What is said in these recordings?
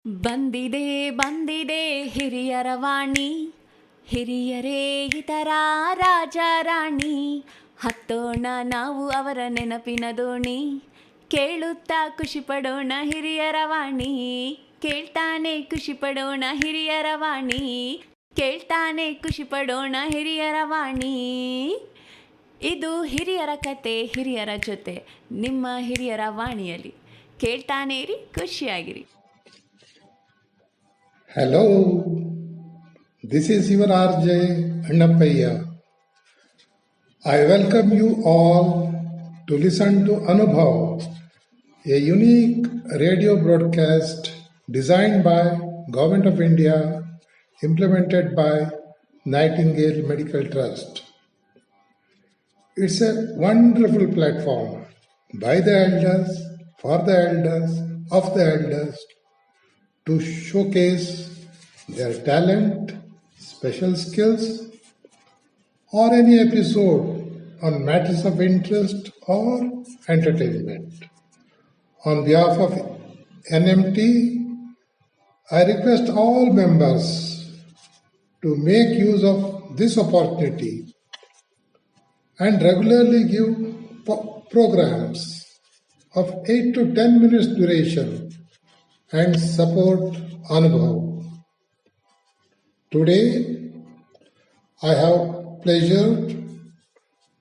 ಬಂದಿದೆ ಬಂದಿದೆ ಹಿರಿಯರ ವಾಣಿ, ಹಿರಿಯರೇ ಇತರ ರಾಜ ರಾಣಿ. ಹತ್ತೋಣ ನಾವು ಅವರ ನೆನಪಿನ ದೋಣಿ, ಕೇಳುತ್ತಾ ಖುಷಿ ಪಡೋಣ ಹಿರಿಯರ ವಾಣಿ. ಕೇಳ್ತಾನೆ ಖುಷಿ ಪಡೋಣ ಹಿರಿಯರ ವಾಣಿ, ಕೇಳ್ತಾನೆ ಖುಷಿ ಪಡೋಣ ಹಿರಿಯರ ವಾಣಿ. ಇದು ಹಿರಿಯರ ಕತೆ ಹಿರಿಯರ ಜೊತೆ, ನಿಮ್ಮ ಹಿರಿಯರ ವಾಣಿಯಲ್ಲಿ. ಕೇಳ್ತಾನೆ ಇರಿ, ಖುಷಿಯಾಗಿರಿ. Hello, this is your RJ Annapayya. I welcome you all to listen to Anubhav, a unique radio broadcast designed by Government of India, implemented by Nightingale Medical Trust. It's a wonderful platform by the elders, for the elders, of the elders, to showcase their talent, special skills, or any episode on matters of interest or entertainment. On behalf of NMT, I request all members to make use of this opportunity and regularly give programs of 8 to 10 minutes duration and support Anubhav. Today, I have pleasure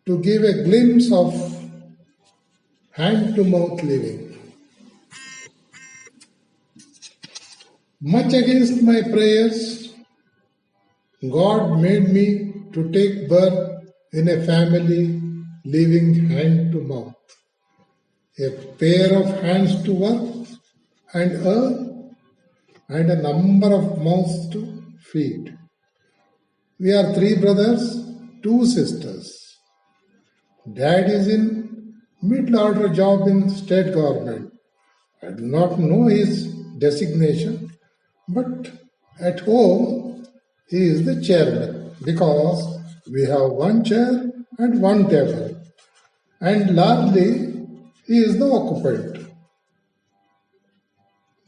to give a glimpse of hand-to-mouth living. Much against my prayers, God made me to take birth in a family living hand-to-mouth, a pair of hands to work and earn, and a number of mouths to feed. We are 3 brothers, 2 sisters. Dad is in mid-order job in state government. I do not know his designation, but at home he is the chairman because we have 1 chair and 1 table, and largely he is the occupant.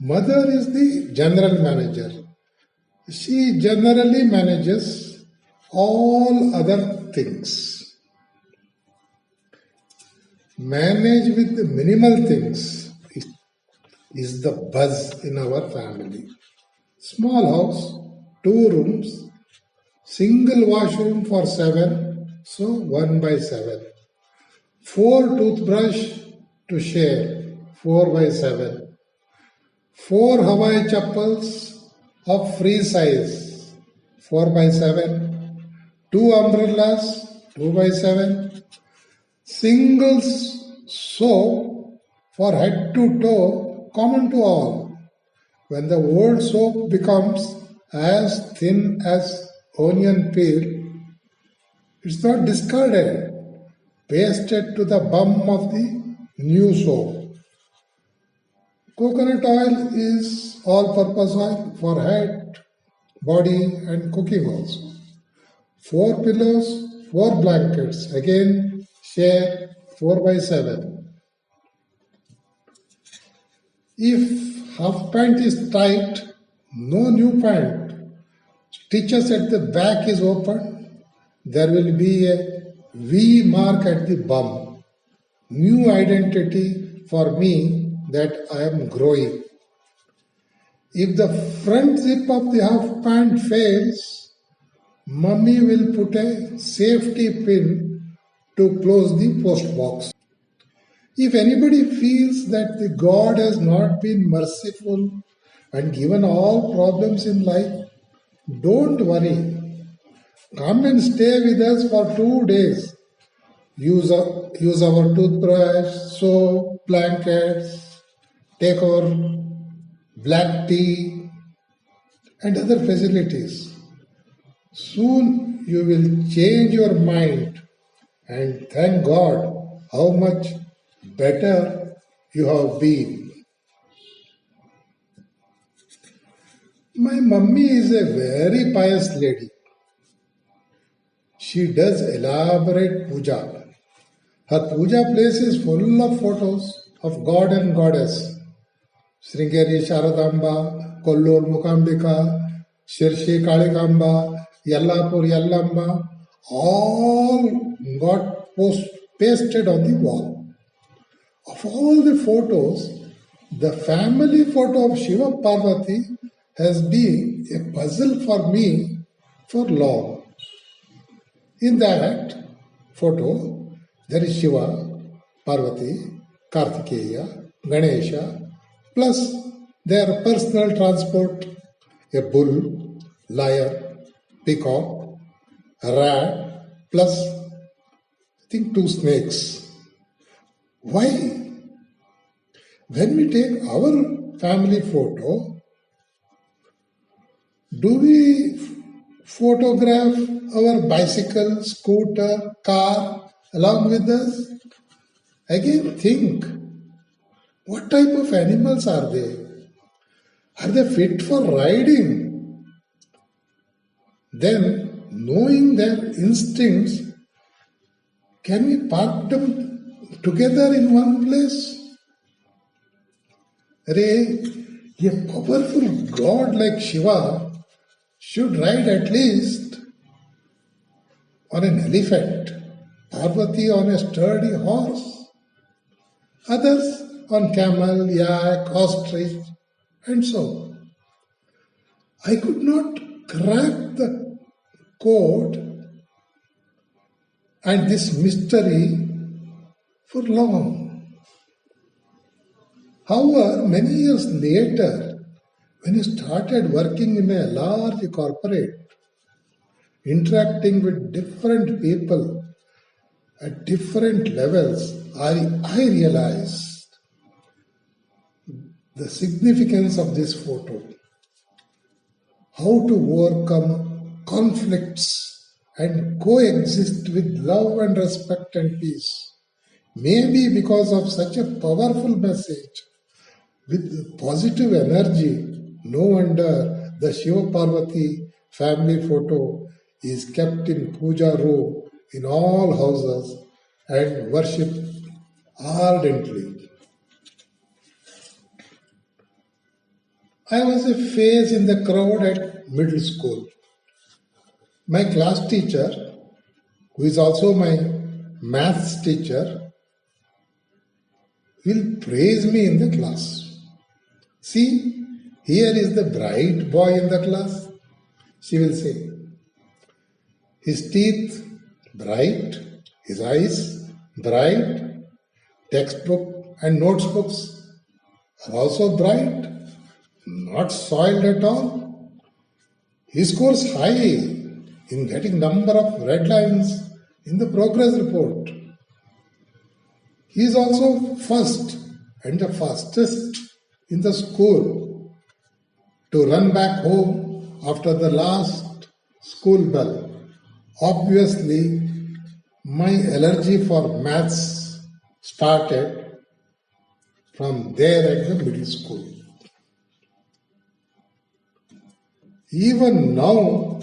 Mother is the general manager. She generally manages all other things. Manage with the minimal things is the buzz in our family. Small house, 2 rooms, single washroom for 7, so 1 by 7. 4 toothbrush to share, 4 by 7. 4 Hawaii chappals of free size, 4 by 7. 2 umbrellas, 2 by 7. Single soap for head to toe, common to all. When the old soap becomes as thin as onion peel, it's not discarded, pasted to the bum of the new soap. Coconut oil is all-purpose oil for head, body and cooking also. 4 pillows, 4 blankets, again share 4 by 7. If half pant is tight, no new pant. Stitches at the back is open, there will be a V mark at the bum. New identity for me that I am growing. If the front zip of the half pant fails, mummy will put a safety pin to close the post box. If anybody feels that the God has not been merciful and given all problems in life, don't worry. Come and stay with us for 2 days. Use our toothbrush, soap, blankets, take our black tea and other facilities. Soon you will change your mind and thank God how much better you have been. My mummy is a very pious lady. She does elaborate puja. Her puja place is full of photos of God and Goddess. Sringeri Sharadamba, Kollur Mukambika, Shirshi Kaligamba, Yellapur Yellamba, all got pasted on the wall. Of all the photos, the family photo of Shiva Parvati has been a puzzle for me for long. In that photo, there is Shiva, Parvati, Kartikeya, Ganesha, plus their personal transport, a bull, lion, peacock, a rat, plus I think 2 snakes. Why? When we take our family photo, do we photograph our bicycle, scooter, car along with us? Again, think, what type of animals are they? Are they fit for riding? Then, knowing their instincts, can we park them together in one place? A powerful god like Shiva should ride at least on an elephant, Parvati on a sturdy horse, others on camel, yak, ostrich, and so on. I could not crack the code and this mystery for long. However, many years later, when you started working in a large corporate, interacting with different people at different levels, I realized the significance of this photo. How to overcome conflicts and coexist with love and respect and peace. Maybe because of such a powerful message, with positive energy, no wonder the Shiva Parvati family photo is kept in puja room in all houses and worshipped ardently. I was a face in the crowd at middle school. My class teacher, who is also my maths teacher, will praise me in the class. See, here is the bright boy in the class, she will say. His teeth bright, his eyes bright, textbook and notebooks are also bright, not soiled at all. He scores high in getting number of red lines in the progress report. He is also first and the fastest in the school to run back home after the last school bell. Obviously, my allergy for maths started from there at the middle school. Even now,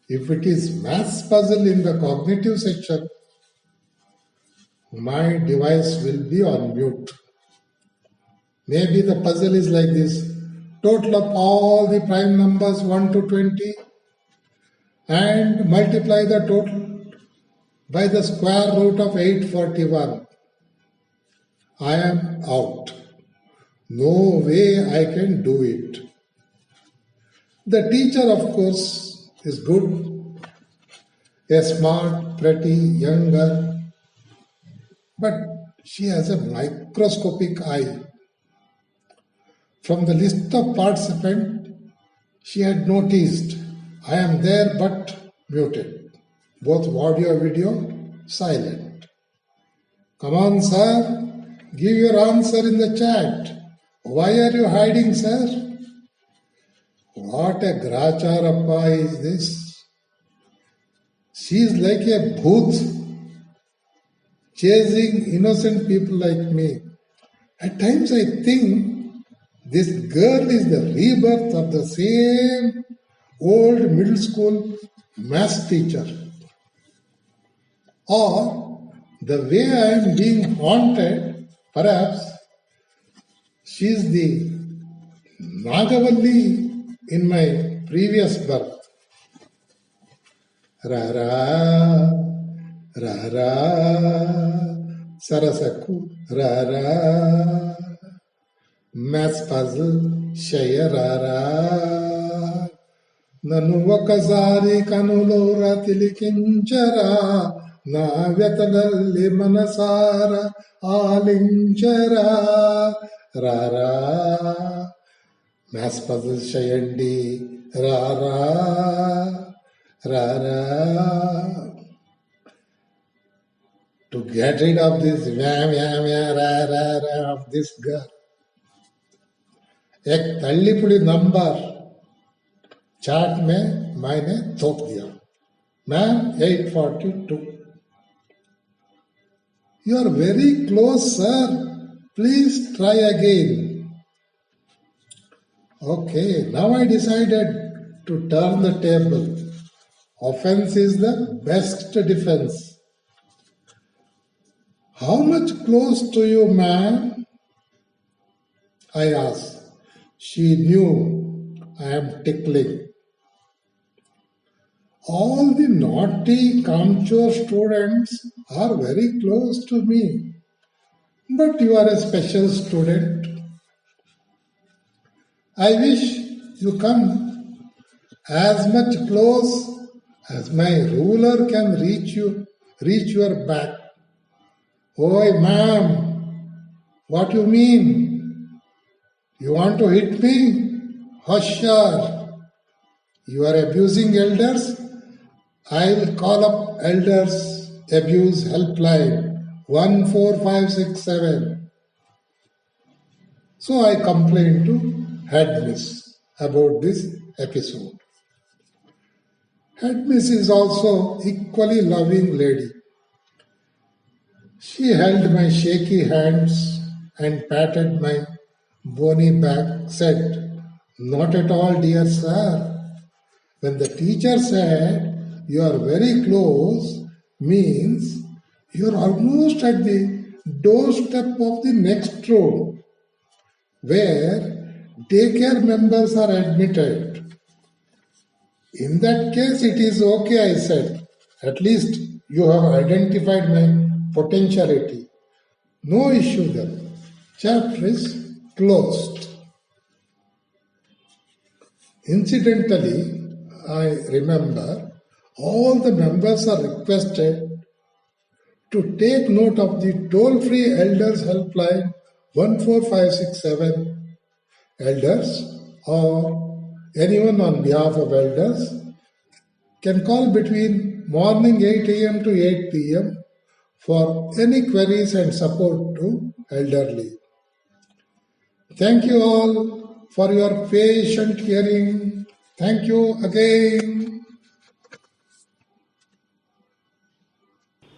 if it is maths puzzle in the cognitive section, my device will be on mute. Maybe the puzzle is like this. Total of all the prime numbers 1 to 20 and multiply the total by the square root of 841. I am out. No way I can do it. The teacher, of course, is good, a smart, pretty, young girl, but she has a microscopic eye. From the list of participants, she had noticed, I am there but muted. Both audio and video silent. Come on, sir, give your answer in the chat. Why are you hiding, sir? What a gracharappa is this? She is like a bhoot chasing innocent people like me. At times I think this girl is the rebirth of the same old middle school maths teacher. Or the way I am being haunted, perhaps She is the Nagavalli in my previous birth. Rara, rara, Sarasaku, rara, Maths puzzle, Shaya, rara, Nanu ఒకసారి కనులోర తిలికించరా నా వ్యతలల్లి మనసార ఆలించరా రారా maths puzzles చేయండి రారా రారా to get rid of this of this girl. एक तल्लीपुड़ी number chart में मैंने थोप दिया. Ma'am 842. You are very close, sir. Please try again. Okay, now I decided to turn the table. Offense is the best defense. How much close to you, ma'am? I asked. She knew I am tickling. All the naughty, Kamchor students are very close to me. But you are a special student. I wish you come as much close as my ruler can reach your back. Oi, ma'am, what you mean? You want to hit me? Hushar! You are abusing elders? I'll call up Elders Abuse Helpline 14567. So I complained to Headmiss about this episode. Headmiss is also equally loving lady. She held my shaky hands and patted my bony back, said, "Not at all, dear sir. When the teacher said, you are very close, means you are almost at the doorstep of the next room, where daycare members are admitted. In that case, it is okay," I said. "At least you have identified my potentiality. No issue then. Chapter is closed." Incidentally, I remember all the members are requested to take note of the toll-free Elders Helpline 14567. Elders or anyone on behalf of elders can call between morning 8 a.m. to 8 p.m. for any queries and support to elderly. Thank you all for your patient hearing. Thank you again.